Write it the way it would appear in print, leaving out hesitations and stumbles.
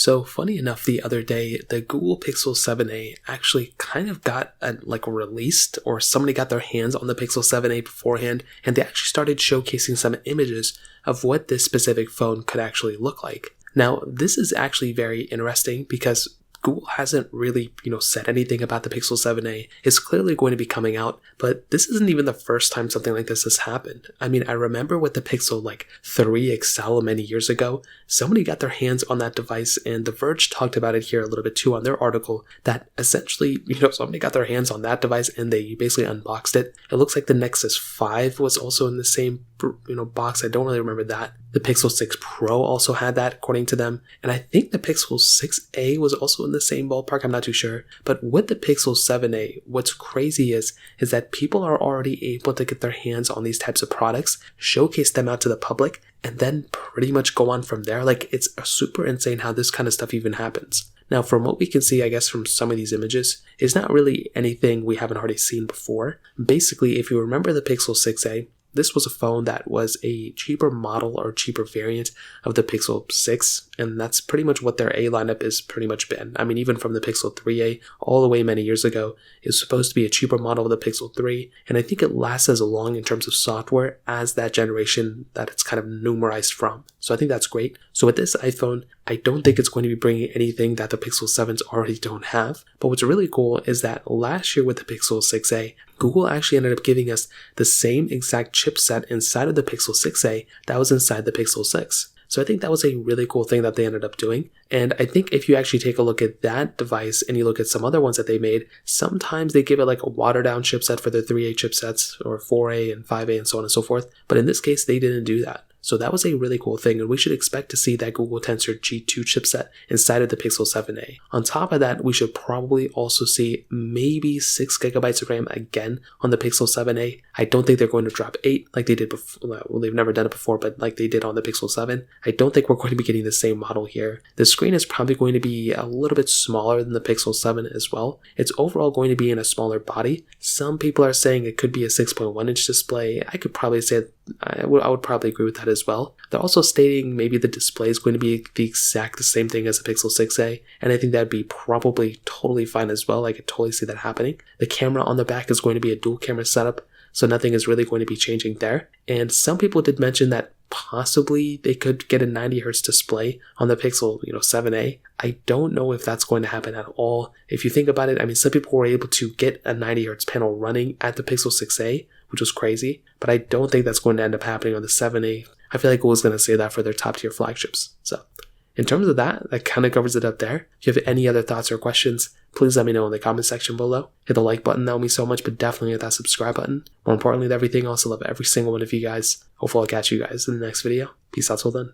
So funny enough, the other day, the Google Pixel 7a actually kind of got released, or somebody got their hands on the Pixel 7a beforehand, and they actually started showcasing some images of what this specific phone could actually look like. Now, this is actually very interesting because Google hasn't really, said anything about the Pixel 7a. It's clearly going to be coming out, but this isn't even the first time something like this has happened. I mean, I remember with the Pixel 3 XL many years ago, somebody got their hands on that device, and The Verge talked about it here a little bit too on their article, that essentially, somebody got their hands on that device and they basically unboxed it. It looks like the Nexus 5 was also in the same, box. I don't really remember that. The Pixel 6 Pro also had that, according to them. And I think the Pixel 6a was also in the same ballpark. I'm not too sure. But with the Pixel 7a, what's crazy is that people are already able to get their hands on these types of products, showcase them out to the public, and then pretty much go on from there. It's super insane how this kind of stuff even happens. Now, from what we can see, I guess, from some of these images, is not really anything we haven't already seen before. Basically, if you remember the Pixel 6a, this was a phone that was a cheaper model or cheaper variant of the Pixel 6, and that's pretty much what their A lineup is pretty much been. I mean, even from the Pixel 3a all the way many years ago, it was supposed to be a cheaper model of the Pixel 3, and I think it lasts as long in terms of software as that generation that it's kind of numerized from. So I think that's great. So with this iPhone, I don't think it's going to be bringing anything that the Pixel 7s already don't have. But what's really cool is that last year with the Pixel 6a, Google actually ended up giving us the same exact chipset inside of the Pixel 6a that was inside the Pixel 6. So I think that was a really cool thing that they ended up doing. And I think if you actually take a look at that device and you look at some other ones that they made, sometimes they give it a watered down chipset for their 3A chipsets, or 4A and 5A and so on and so forth. But in this case, they didn't do that. So that was a really cool thing, and we should expect to see that Google Tensor G2 chipset inside of the Pixel 7a. On top of that, we should probably also see maybe 6GB of RAM again on the Pixel 7a. I don't think they're going to drop 8 like they did before. Well, they've never done it before, but like they did on the Pixel 7. I don't think we're going to be getting the same model here. The screen is probably going to be a little bit smaller than the Pixel 7 as well. It's overall going to be in a smaller body. Some people are saying it could be a 6.1 inch display. I could probably say I would probably agree with that as well. They're also stating maybe the display is going to be the same thing as the Pixel 6a, and I think that'd be probably totally fine as well. I could totally see that happening. The camera on the back is going to be a dual camera setup, so nothing is really going to be changing there. And some people did mention that possibly they could get a 90Hz display on the Pixel 7a. I don't know if that's going to happen at all. If you think about it, I mean, some people were able to get a 90Hz panel running at the Pixel 6a, which was crazy, but I don't think that's going to end up happening on the 7a. I feel like Google's going to say that for their top tier flagships. So in terms of that kind of covers it up there. If you have any other thoughts or questions, please let me know in the comment section below. Hit the like button, that would mean so much, but definitely hit that subscribe button. More importantly than everything else, I love every single one of you guys. Hopefully I'll catch you guys in the next video. Peace out till then.